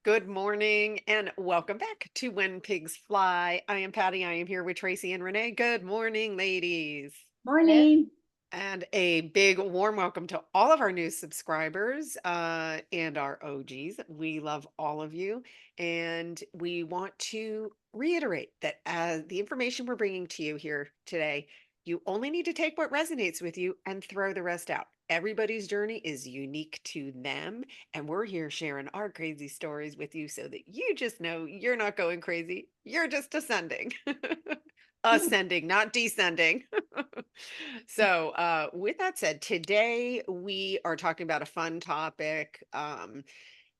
Good morning and welcome back to When Pigs Fly. I am Patty. I am here with Tracy and Renee. Good morning, ladies. Hello. Morning. And a big warm welcome to all of our new subscribers and our OGs. We love all of you. And we want to reiterate that the information we're bringing to you here today, you only need to take what resonates with you and throw the rest out. Everybody's journey is unique to them. And we're here sharing our crazy stories with you so that you just know you're not going crazy. You're just ascending. Ascending, not descending. So, with that said, today we are talking about a fun topic,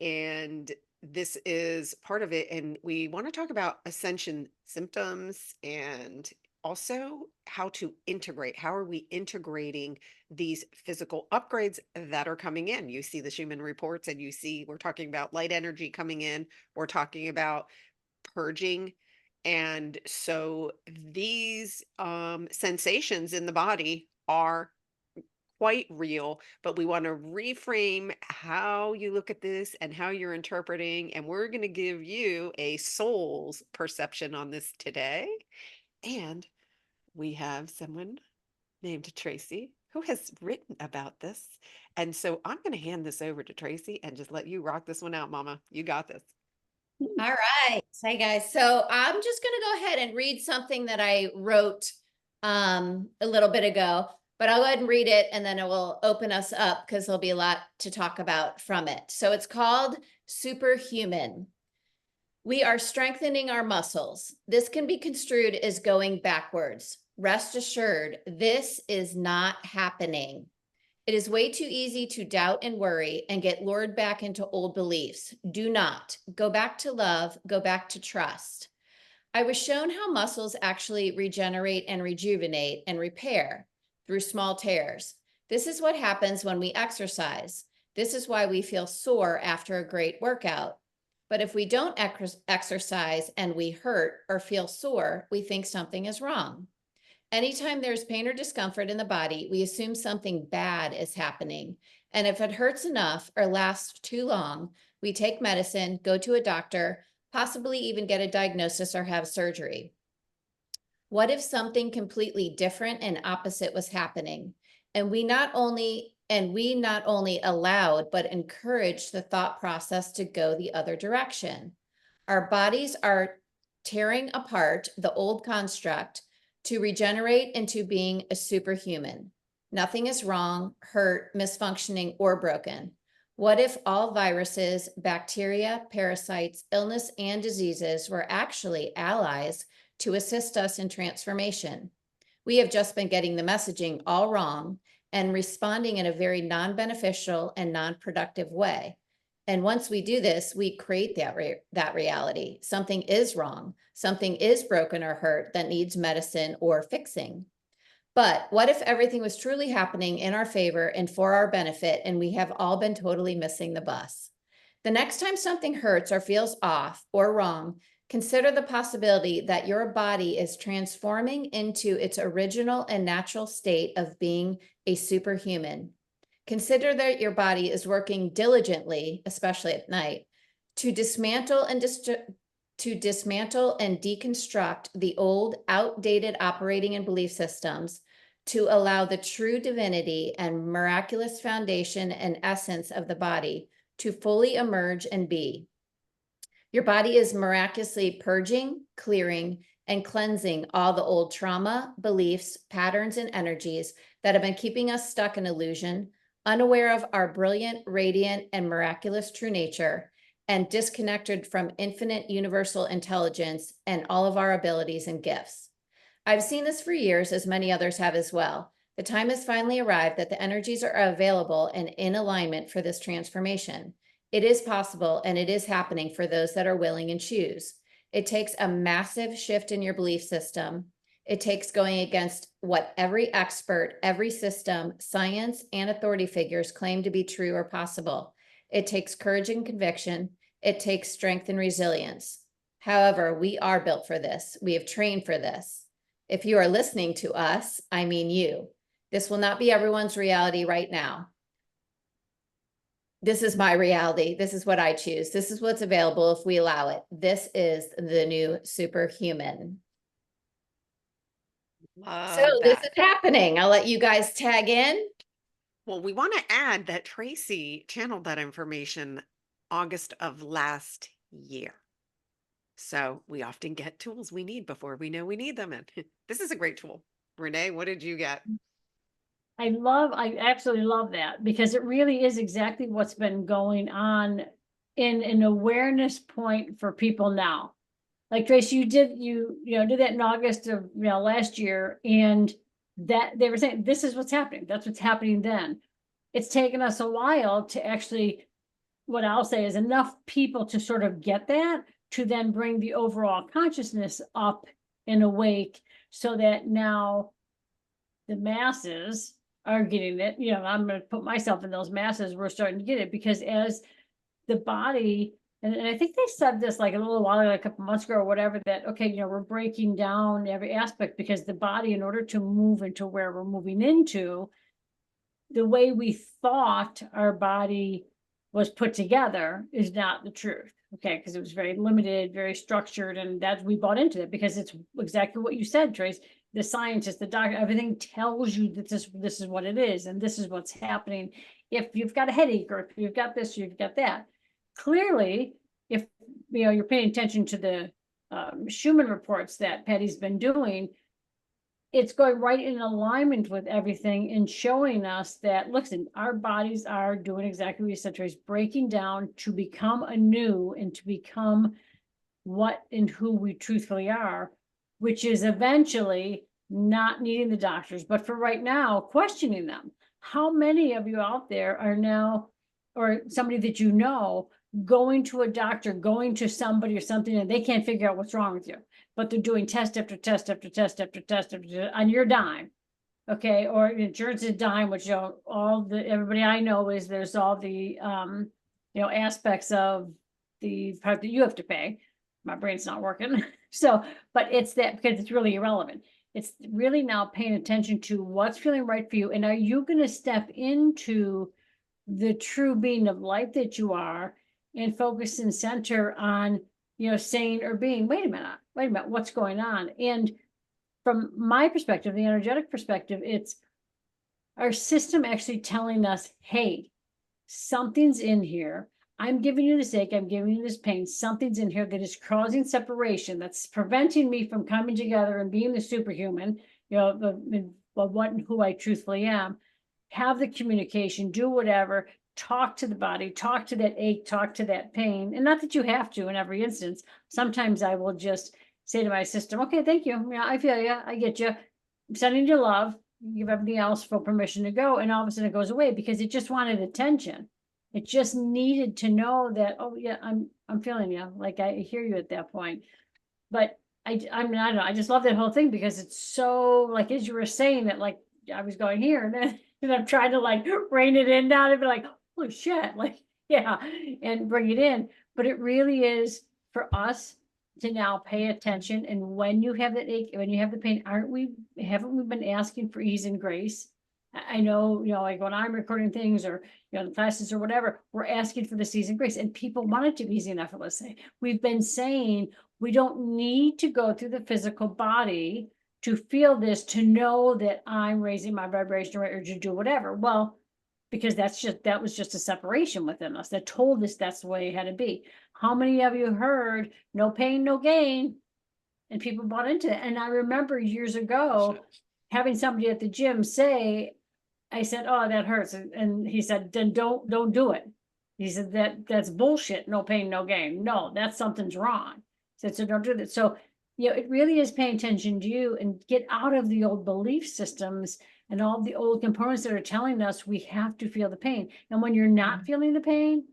and this is part of it. And we want to talk about ascension symptoms and also how to integrate. How are we integrating these physical upgrades that are coming in? You see the Schumann reports, and you see we're talking about light energy coming in. We're talking about purging. And so these sensations in the body are quite real, but we want to reframe how you look at this and how you're interpreting. And we're going to give you a soul's perception on this today. And we have someone named Tracy who has written about this. And so I'm going to hand this over to Tracy and just let you rock this one out, Mama. You got this. All right. Hey guys. So I'm just going to go ahead and read something that I wrote a little bit ago, but I'll go ahead and read it and then it will open us up because there'll be a lot to talk about from it. So it's called Superhuman. We are strengthening our muscles. This can be construed as going backwards. Rest assured, this is not happening. It is way too easy to doubt and worry and get lured back into old beliefs. Do not. Go back to love. Go back to trust. I was shown how muscles actually regenerate and rejuvenate and repair through small tears. This is what happens when we exercise. This is why we feel sore after a great workout. But if we don't exercise and we hurt or feel sore, we think something is wrong. Anytime there's pain or discomfort in the body, we assume something bad is happening. And if it hurts enough or lasts too long, we take medicine, go to a doctor, possibly even get a diagnosis or have surgery. What if something completely different and opposite was happening? And we not only allowed but encouraged the thought process to go the other direction. Our bodies are tearing apart the old construct to regenerate into being a superhuman. Nothing is wrong, hurt, misfunctioning, or broken. What if all viruses, bacteria, parasites, illness, and diseases were actually allies to assist us in transformation? We have just been getting the messaging all wrong and responding in a very non-beneficial and non-productive way. And once we do this, we create that reality. Something is wrong. Something is broken or hurt that needs medicine or fixing. But what if everything was truly happening in our favor and for our benefit, and we have all been totally missing the bus? The next time something hurts or feels off or wrong, consider the possibility that your body is transforming into its original and natural state of being a superhuman. Consider that your body is working diligently, especially at night, to dismantle and deconstruct the old, outdated operating and belief systems to allow the true divinity and miraculous foundation and essence of the body to fully emerge and be. Your body is miraculously purging, clearing, and cleansing all the old trauma, beliefs, patterns, and energies that have been keeping us stuck in illusion, unaware of our brilliant, radiant, and miraculous true nature, and disconnected from infinite universal intelligence and all of our abilities and gifts. I've seen this for years, as many others have as well. The time has finally arrived that the energies are available and in alignment for this transformation. It is possible, and it is happening for those that are willing and choose. It takes a massive shift in your belief system. It takes going against what every expert, every system, science, and authority figures claim to be true or possible. It takes courage and conviction. It takes strength and resilience. However, we are built for this. We have trained for this. If you are listening to us, I mean you. This will not be everyone's reality right now. this is my reality. This is what I choose. This is what's available if we allow it. This is the new superhuman. So Love this that. is happening. I'll let you guys tag in. Well, we want to add that Tracy channeled that information August of last year. So we often get tools we need before we know we need them. And this is a great tool. Renee, what did you get? I absolutely love that because it really is exactly what's been going on in an awareness point for people now. Like Trace, did that in August of last year, and that they were saying this is what's happening. That's what's happening then. It's taken us a while to actually, what I'll say is enough people to sort of get that, to then bring the overall consciousness up and awake so that now the masses are getting it. I'm going to put myself in those masses. We're starting to get it because as the body, and I think they said this like a little while ago, like a couple months ago or whatever, that, okay, we're breaking down every aspect because the body, in order to move into where we're moving into, the way we thought our body was put together is not the truth. Okay, because it was very limited, very structured, and that we bought into it because it's exactly what you said, Trace. The scientist, the doctor, everything tells you that this is what it is, and this is what's happening. If you've got a headache, or if you've got this, you've got that. Clearly, if you're paying attention to the Schumann reports that Patty's been doing, it's going right in alignment with everything and showing us that, listen, our bodies are doing exactly what you said, Trace, breaking down to become anew and to become what and who we truthfully are, which is eventually not needing the doctors, but for right now, questioning them. How many of you out there are now, or somebody that going to a doctor, going to somebody or something, and they can't figure out what's wrong with you, but they're doing test after test after test after test after test on your dime, okay? Or insurance is dime, which everybody I know is there's all the aspects of the part that you have to pay. My brain's not working. So, but it's that because it's really irrelevant. It's really now paying attention to what's feeling right for you, and are you going to step into the true being of light that you are and focus and center on, saying or being, wait a minute, what's going on? And from my perspective, the energetic perspective, it's our system actually telling us, hey, something's in here. I'm giving you this ache. I'm giving you this pain. Something's in here that is causing separation, that's preventing me from coming together and being the superhuman, what and who I truthfully am. Have the communication, do whatever, talk to the body, talk to that ache, talk to that pain. And not that you have to in every instance. Sometimes I will just say to my system, okay, thank you. Yeah, I feel you. I get you. I'm sending you love. Give everything else full permission to go. And all of a sudden it goes away because it just wanted attention. It just needed to know that, oh yeah, I'm feeling you. Like I hear you at that point. But I don't know. I just love that whole thing because it's so, like, as you were saying that, like, I was going here and then and I'm trying to like rein it in down and be like, holy shit, like, yeah, and bring it in. But it really is for us to now pay attention. And when you have that ache, when you have the pain, haven't we been asking for ease and grace? I know, like when I'm recording things or, the classes or whatever, we're asking for the ease and grace, and people want it to be easy and effortless. We've been saying we don't need to go through the physical body to feel this, to know that I'm raising my vibration or to do whatever. Well, because that was just a separation within us that told us that's the way it had to be. How many of you heard no pain, no gain? And people bought into it. And I remember years ago having somebody at the gym say, I said, oh, that hurts. And he said, then don't do it. He said, that's bullshit. No pain, no gain. No, that's something's wrong. He said, so don't do that. So, it really is paying attention to you and get out of the old belief systems and all the old components that are telling us we have to feel the pain. And when you're not feeling the pain,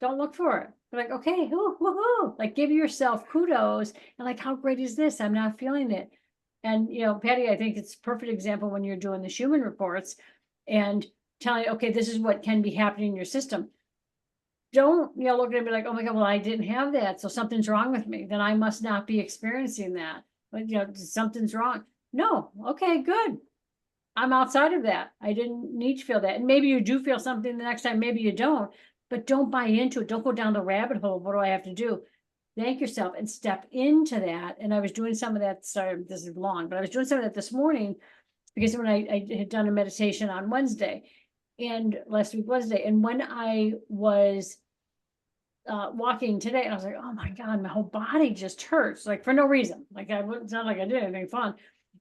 don't look for it. You're like, okay, woohoo, like give yourself kudos and like, how great is this? I'm not feeling it. And, Patty, I think it's a perfect example when you're doing the Schumann reports and telling, okay, this is what can be happening in your system. Don't, look at it and be like, oh my God, well, I didn't have that. So something's wrong with me. Then I must not be experiencing that. But, something's wrong. No. Okay, good. I'm outside of that. I didn't need to feel that. And maybe you do feel something the next time, maybe you don't. but don't buy into it. Don't go down the rabbit hole. What do I have to do? Thank yourself and step into that. And I was doing some of that. Sorry, this is long, but I was doing some of that this morning because when I had done a meditation on Wednesday and last week Wednesday, and when I was walking today, and I was like, oh my God, my whole body just hurts, like for no reason. Like I wouldn't sound like I did anything fun.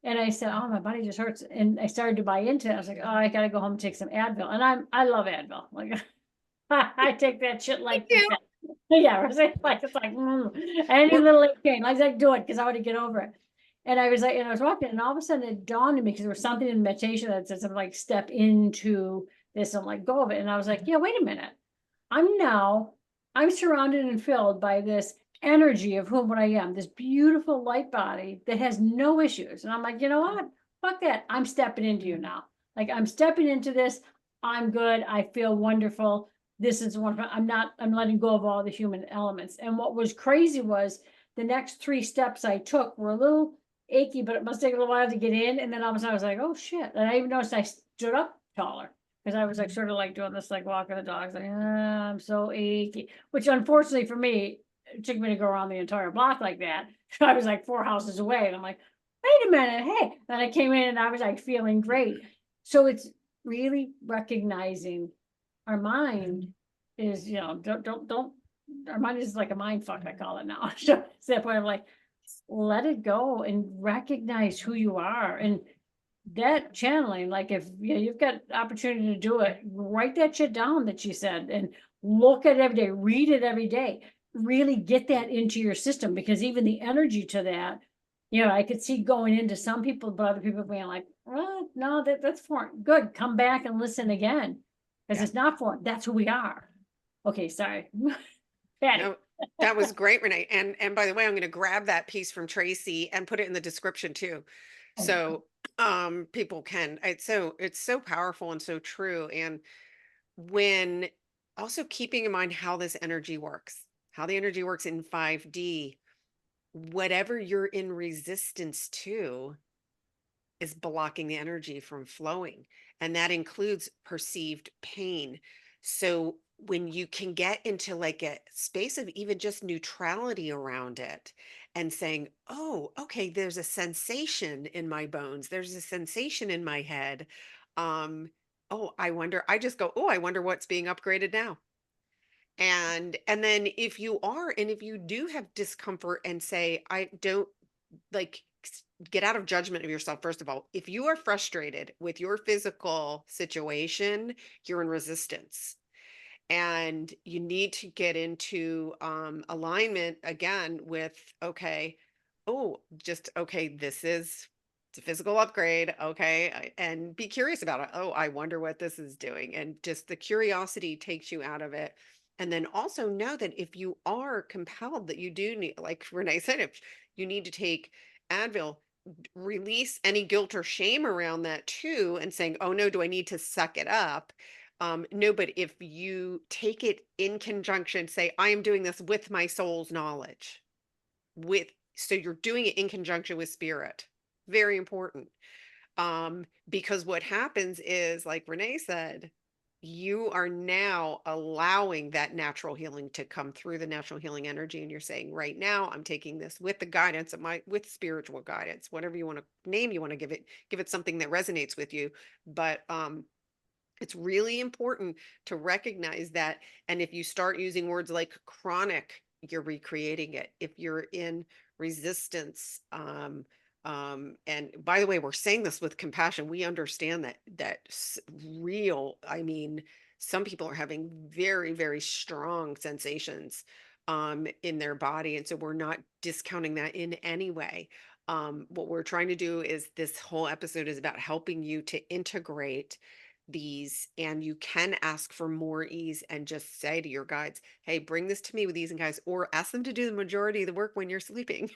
And I said, oh, my body just hurts. And I started to buy into it. I was like, oh, I gotta go home and take some Advil. And I love Advil. Like I take that shit Me like too. yeah, it's like any little ache pain, I was like, do it because I want to get over it. And I was like, and I was walking, and all of a sudden it dawned on me because there was something in meditation that said something like step into this and like go of it. And I was like, yeah, wait a minute. I'm surrounded and filled by this energy of whom what I am, this beautiful light body that has no issues. And I'm like, you know what? Fuck that. I'm stepping into you now. Like I'm stepping into this. I'm good. I feel wonderful. This is wonderful. I'm letting go of all the human elements. And what was crazy was the next 3 steps I took were a little achy, but it must take a little while to get in. And then all of a sudden I was like, oh shit. And I even noticed I stood up taller because I was like sort of like doing this, like walking the dogs, like, I'm so achy, which unfortunately for me, it took me to go around the entire block like that. I was like 4 houses away, and I'm like, wait a minute, hey. Then I came in and I was like feeling great. So it's really recognizing our mind is, don't, our mind is like a mind fuck, I call it now. So it's that point of like, let it go and recognize who you are. And that channeling, like if you've got opportunity to do it, write that shit down that you said and look at it every day, read it every day, really get that into your system, because even the energy to that, I could see going into some people, but other people being like, well, no, that's foreign. Good, come back and listen again, because Yeah. it's not foreign. That's who we are. Okay, sorry. Patty. No, that was great, Renee. And by the way, I'm going to grab that piece from Tracy and put it in the description too. So people can. It's so powerful and so true. And when also keeping in mind how this energy works, how the energy works in 5D, whatever you're in resistance to is blocking the energy from flowing. And that includes perceived pain. So when you can get into like a space of even just neutrality around it and saying, oh, okay, there's a sensation in my bones, there's a sensation in my head. Oh, I just go, oh, I wonder what's being upgraded now. And then if you do have discomfort and say, I don't like get out of judgment of yourself. First of all, if you are frustrated with your physical situation, you're in resistance, and you need to get into alignment again with, okay, oh, just okay, this is it's a physical upgrade, okay, and be curious about it. Oh, I wonder what this is doing, and just the curiosity takes you out of it. And then also know that if you are compelled that you do need, like Renee said, if you need to take Advil, release any guilt or shame around that too, and saying, oh no, do I need to suck it up? No, but if you take it in conjunction, say, I am doing this with my soul's knowledge, with so you're doing it in conjunction with spirit. Very important. Because what happens is, like Renee said, you are now allowing that natural healing to come through, the natural healing energy. And you're saying, right now, I'm taking this with the guidance of with spiritual guidance, whatever you want to name, you want to give it something that resonates with you. But it's really important to recognize that. And if you start using words like chronic, you're recreating it. If you're in resistance, and by the way, we're saying this with compassion. We understand that real. I mean, some people are having very, very strong sensations in their body. And so we're not discounting that in any way. What we're trying to do is this whole episode is about helping you to integrate these, and you can ask for more ease and just say to your guides, hey, bring this to me with ease and guys, or ask them to do the majority of the work when you're sleeping.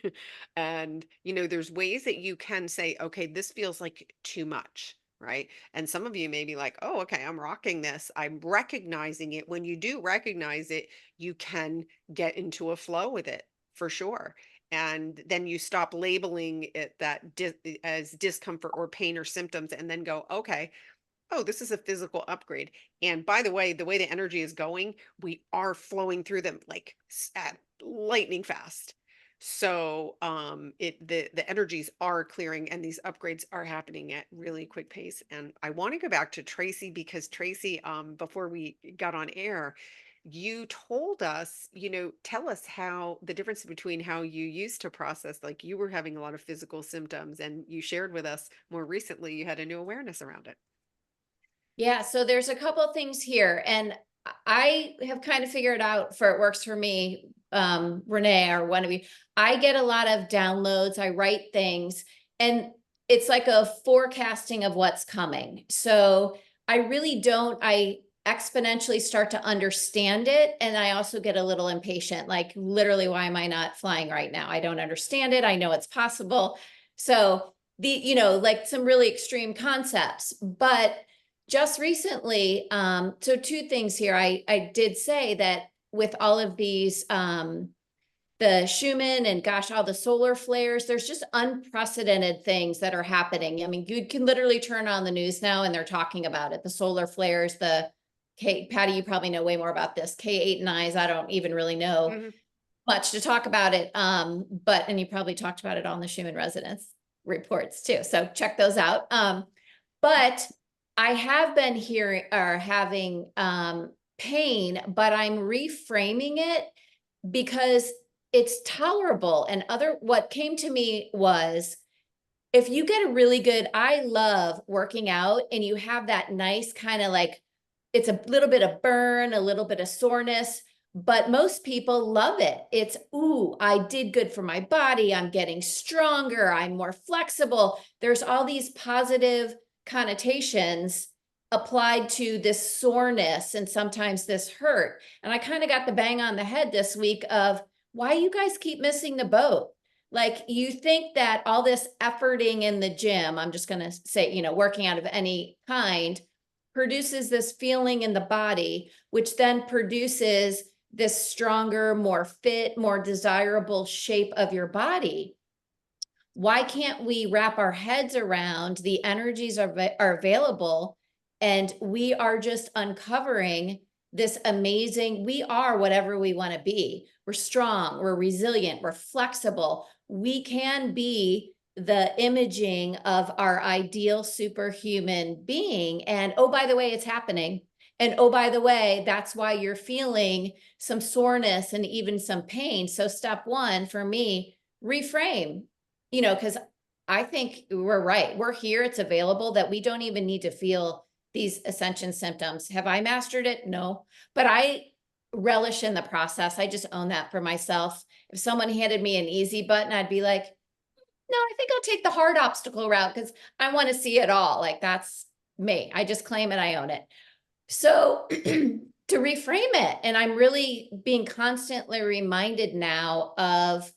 And there's ways that you can say, okay, this feels like too much, right? And some of you may be like, oh, okay, I'm rocking this, I'm recognizing it. When you do recognize it, you can get into a flow with it for sure. And then you stop labeling it as discomfort or pain or symptoms, and then go, okay, oh, this is a physical upgrade. And by the way the energy is going, we are flowing through them like at lightning fast. So the energies are clearing and these upgrades are happening at really quick pace. And I want to go back to Tracy because Tracy, before we got on air, you told us, tell us how the difference between how you used to process, like you were having a lot of physical symptoms, and you shared with us more recently you had a new awareness around it. Yeah, so there's a couple things here, and I have kind of figured out for it works for me, Renee or one of you. I get a lot of downloads, I write things, and it's like a forecasting of what's coming. So I really don't, I exponentially start to understand it, and I also get a little impatient, like literally, why am I not flying right now? I don't understand it. I know it's possible. So like some really extreme concepts, but just recently, so two things here. I did say that with all of these, the Schumann and gosh, all the solar flares, there's just unprecedented things that are happening. I mean, you can literally turn on the news now and they're talking about it. The solar flares, the Patty, you probably know way more about this. K8 and I's, I don't even really know Mhm. much to talk about it. And you probably talked about it on the Schumann resonance reports too. So check those out. But I have been hearing or having pain, but I'm reframing it because it's tolerable. And what came to me was, if you get a really good, I love working out and you have that nice kind of like, it's a little bit of burn, a little bit of soreness, but most people love it. It's, ooh, I did good for my body. I'm getting stronger. I'm more flexible. There's all these positive connotations applied to this soreness and sometimes this hurt. And I kind of got the bang on the head this week of why you guys keep missing the boat. Like, you think that all this efforting in the gym, I'm just going to say, working out of any kind, produces this feeling in the body, which then produces this stronger, more fit, more desirable shape of your body. Why can't we wrap our heads around the energies are available, and we are just uncovering this amazing, we are whatever we want to be. We're strong, we're resilient, we're flexible. We can be the imaging of our ideal superhuman being. And oh, by the way, it's happening. And oh, by the way, that's why you're feeling some soreness and even some pain. So step one for me, reframe, because I think we're right. We're here, it's available, that we don't even need to feel these ascension symptoms. Have I mastered it? No, but I relish in the process. I just own that for myself. If someone handed me an easy button, I'd be like, no, I think I'll take the hard obstacle route because I want to see it all. Like, that's me. I just claim it. I own it. So to reframe it, and I'm really being constantly reminded now of,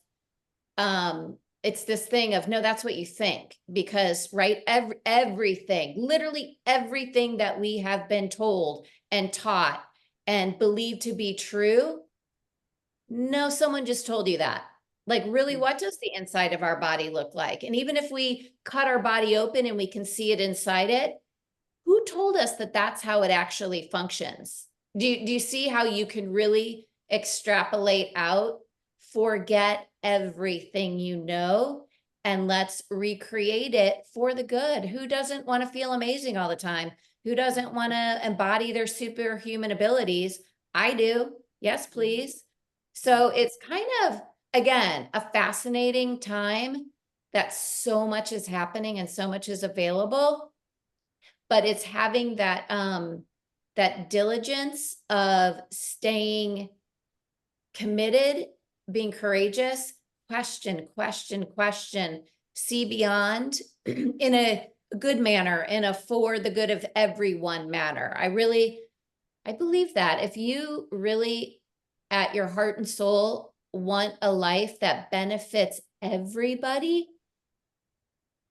it's this thing of, no, that's what you think, because right, everything, literally everything that we have been told and taught and believed to be true, no, someone just told you that. Like, really, what does the inside of our body look like? And even if we cut our body open and we can see it inside it, who told us that that's how it actually functions? Do you see how you can really extrapolate out, forget everything you know, and let's recreate it for the good? Who doesn't want to feel amazing all the time? Who doesn't want to embody their superhuman abilities? I do. Yes, please. So it's kind of, again, a fascinating time that so much is happening and so much is available, but it's having that diligence of staying committed, being courageous, question, see beyond in a good manner, in a for the good of everyone manner. I believe that if you really at your heart and soul want a life that benefits everybody,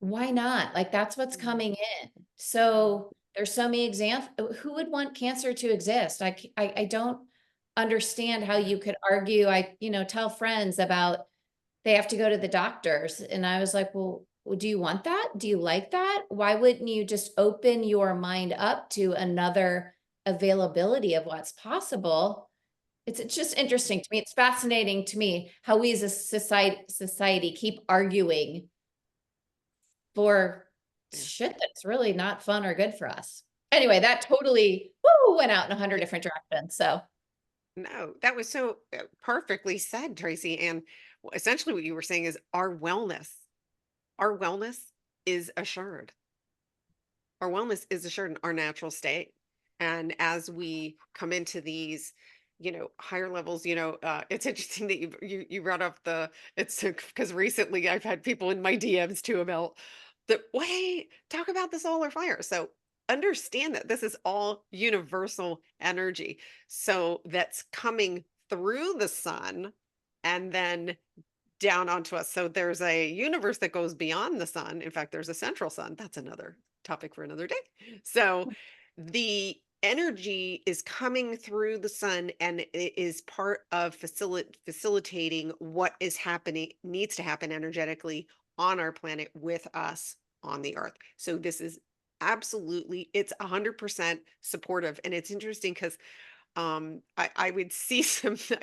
why not? Like, that's what's coming in. So there's so many examples. Who would want cancer to exist? I don't understand how you could argue. I tell friends about they have to go to the doctors, and I was like, well, Well, do you want that? Do you like that? Why wouldn't you just open your mind up to another availability of what's possible? It's just interesting to me. It's fascinating to me how we as a society keep arguing for Yeah. shit that's really not fun or good for us. Anyway, that totally went out in 100 different directions. So No, that was so perfectly said, Tracy. And essentially, what you were saying is our wellness is assured. Our wellness is assured in our natural state. And as we come into these, higher levels, it's interesting that you brought up it's because recently I've had people in my DMs too about the wait, talk about the solar fire. So understand that this is all universal energy. So that's coming through the sun and then down onto us. So there's a universe that goes beyond the sun. In fact, there's a central sun. That's another topic for another day. So the energy is coming through the sun and it is part of facilitating what is happening, needs to happen energetically on our planet with us on the earth. So this is absolutely, it's 100% supportive. And it's interesting because I would see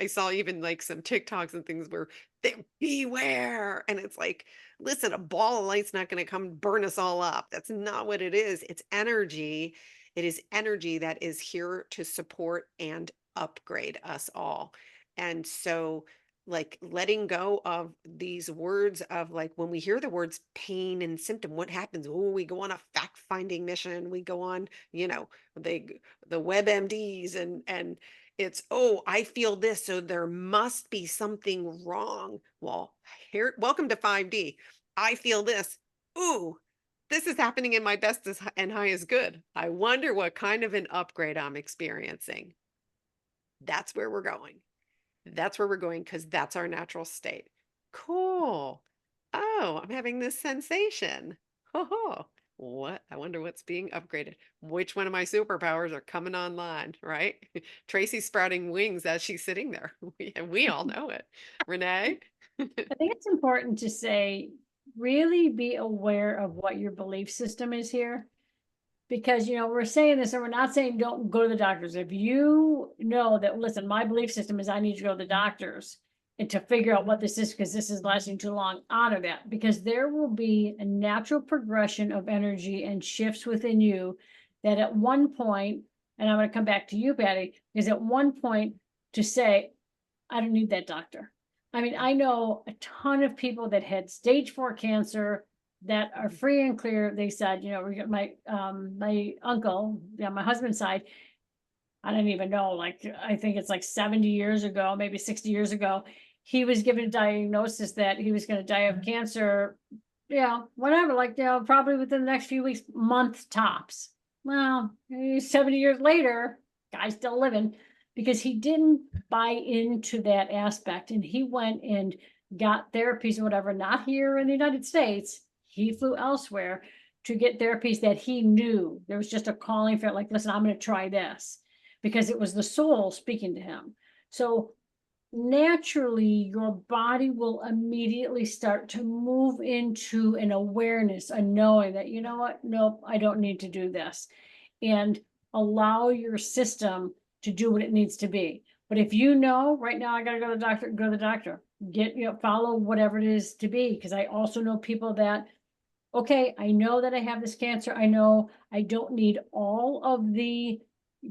I saw even like some TikToks and things where they beware. And it's like, listen, a ball of light's not going to come burn us all up. That's not what it is. It's energy. It is energy that is here to support and upgrade us all. And so, like, letting go of these words of like when we hear the words pain and symptom, what happens? Oh, we go on a fact finding mission. We go on, they the WebMDs and it's, oh, I feel this, so there must be something wrong. Well, here, welcome to 5D. I feel this. Ooh, this is happening in my best and highest good. I wonder what kind of an upgrade I'm experiencing. That's where we're going. That's where we're going because that's our natural state. Cool. Oh, I'm having this sensation. Oh, what? I wonder what's being upgraded. Which one of my superpowers are coming online, right? Tracy's sprouting wings as she's sitting there. We all know it. Renee? I think it's important to say, really be aware of what your belief system is here. Because, we're saying this and we're not saying don't go to the doctors. If you know that, listen, my belief system is I need to go to the doctors and to figure out what this is because this is lasting too long, honor that. Because there will be a natural progression of energy and shifts within you that at one point, and I'm going to come back to you, Patty, is at one point to say, I don't need that doctor. I mean, I know a ton of people that had stage 4 cancer that are free and clear. They said, my uncle, my husband's side, I don't even know, like, I think it's like 70 years ago, maybe 60 years ago, he was given a diagnosis that he was going to die of cancer, whatever, like, probably within the next few weeks, month tops. Well, 70 years later, guy's still living because he didn't buy into that aspect. And he went and got therapies and whatever, not here in the United States. He flew elsewhere to get therapies that he knew there was just a calling for it. Like, listen, I'm going to try this because it was the soul speaking to him. So naturally, your body will immediately start to move into an awareness, a knowing that, you know what, nope, I don't need to do this. And allow your system to do what it needs to be. But if you know right now I got to go to the doctor, go to the doctor, get, follow whatever it is to be. Because I also know people that, okay, I know that I have this cancer. I know I don't need all of the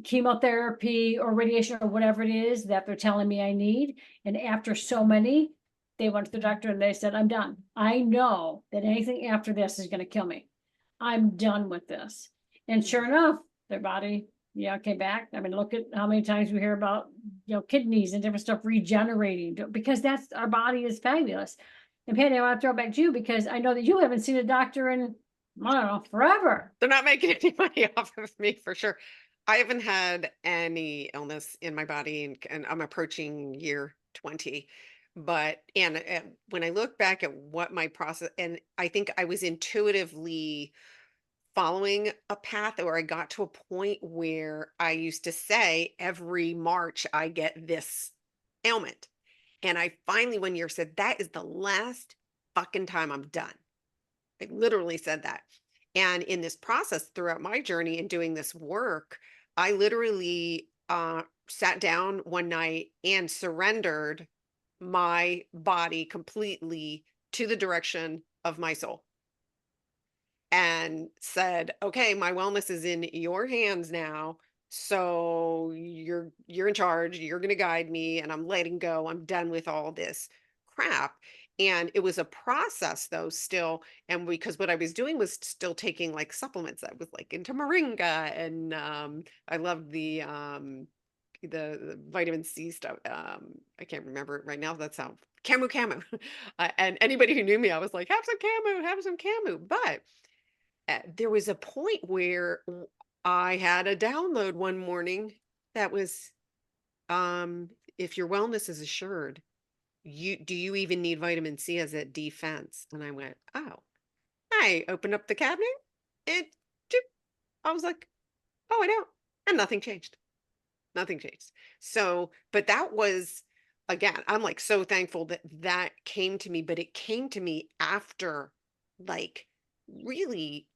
chemotherapy or radiation or whatever it is that they're telling me I need. And after so many, they went to the doctor and they said, I'm done. I know that anything after this is going to kill me. I'm done with this. And sure enough, their body, came back. I mean, look at how many times we hear about, kidneys and different stuff regenerating because that's our body is fabulous. And Patty, I want to throw it back to you because I know that you haven't seen a doctor in, I don't know, forever. They're not making any money off of me for sure. I haven't had any illness in my body and I'm approaching year 20. But, and when I look back at what my process, and I think I was intuitively following a path where I got to a point where I used to say every March I get this ailment. And I finally one year said, that is the last fucking time I'm done. I literally said that. And in this process throughout my journey in doing this work, I literally sat down one night and surrendered my body completely to the direction of my soul and said, "Okay, my wellness is in your hands now. So you're in charge. You're going to guide me and I'm letting go. I'm done with all this crap." And it was a process though still, and because what I was doing was still taking like supplements. I was like into moringa and I loved the vitamin C stuff. I can't remember it right now. That's how camu. And anybody who knew me, I was like, have some camu, have some camu. But there was a point where I had a download one morning that was, if your wellness is assured, you even need vitamin C as a defense? And I went, oh, I opened up the cabinet and doop, I was like, oh, I don't. And nothing changed. Nothing changed. So, but that was, again, I'm like so thankful that that came to me, but it came to me after like really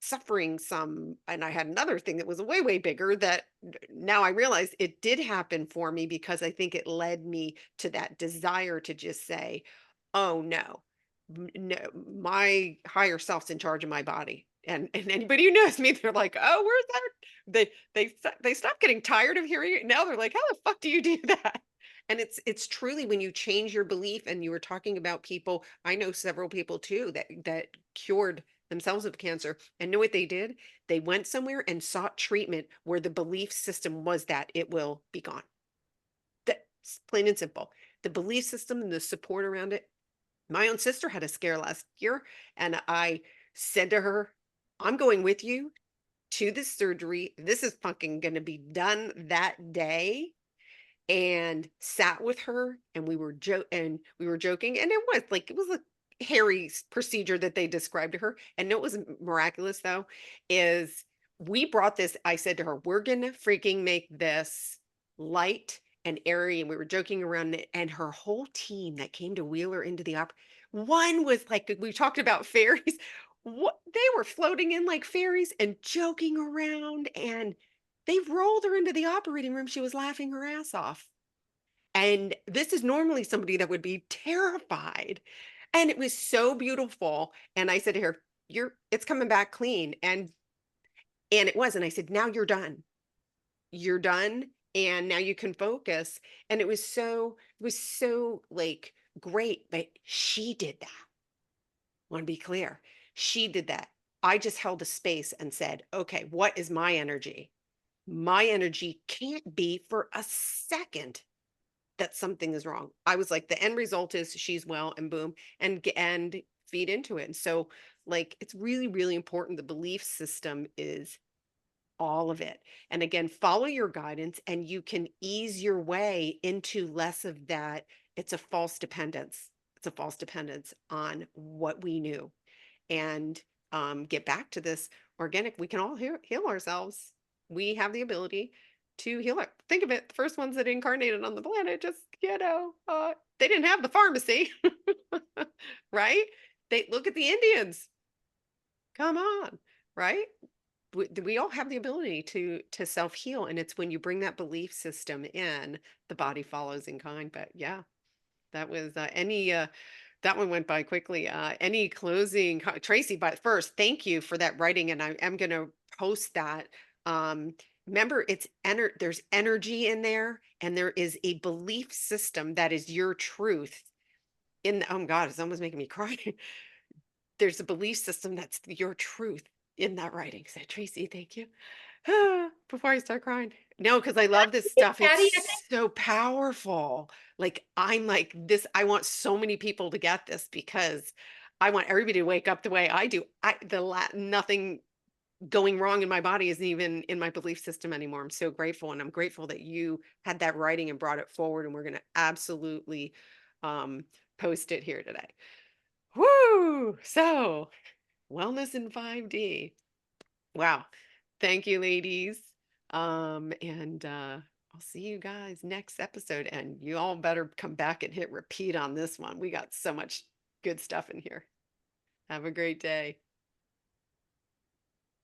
suffering some. And I had another thing that was way, way bigger that now I realize it did happen for me because I think it led me to that desire to just say, oh no, no, my higher self's in charge of my body. And anybody who knows me, they're like, oh, where's that? They stopped getting tired of hearing it. Now they're like, how the fuck do you do that? And it's truly when you change your belief. And you were talking about people, I know several people too that cured themselves of cancer. And know what they did? They went somewhere and sought treatment where the belief system was that it will be gone. That's plain and simple. The belief system and the support around it. My own sister had a scare last year, and I said to her, I'm going with you to this surgery. This is fucking going to be done that day. And sat with her, and we were joking, and it was a hairy procedure that they described to her. And no, it was miraculous though, is we brought this. I said to her, we're gonna freaking make this light and airy. And we were joking around it, and her whole team that came to wheel her into the opera, one was like, we talked about fairies. What they were floating in like fairies and joking around, and they rolled her into the operating room. She was laughing her ass off. And this is normally somebody that would be terrified. And it was so beautiful. And I said to her, it's coming back clean. And it was. And I said, now you're done. You're done. And now you can focus. And it was so like great. But she did that. Want to be clear. She did that. I just held a space and said, okay, what is my energy? My energy can't be for a second that something is wrong. I was like, the end result is she's well, and boom, and feed into it. And so like it's really, really important. The belief system is all of it. And again, follow your guidance and you can ease your way into less of that. It's a false dependence. It's a false dependence on what we knew. And get back to this organic. We can all heal ourselves. We have the ability to heal it. Think of it, the first ones that incarnated on the planet, just, they didn't have the pharmacy, right? They look at the Indians. Come on, right? We all have the ability to self-heal. And it's when you bring that belief system in, the body follows in kind. But yeah, that was that one went by quickly. Any closing, Tracy? But first, thank you for that writing, and I am going to post that. Remember, there's energy in there, and there is a belief system that is your truth. Oh God, it's almost making me cry. There's a belief system that's your truth in that writing. So Tracy, thank you. Before I start crying. No, because I love this stuff. Patty, It's so powerful. Like I'm like this. I want so many people to get this because I want everybody to wake up the way I do. Nothing going wrong in my body isn't even in my belief system anymore. I'm so grateful, and I'm grateful that you had that writing and brought it forward. And we're going to absolutely post it here today. Woo! So wellness in 5D. Wow. Thank you, ladies. And I'll see you guys next episode. And you all better come back and hit repeat on this one. We got so much good stuff in here. Have a great day.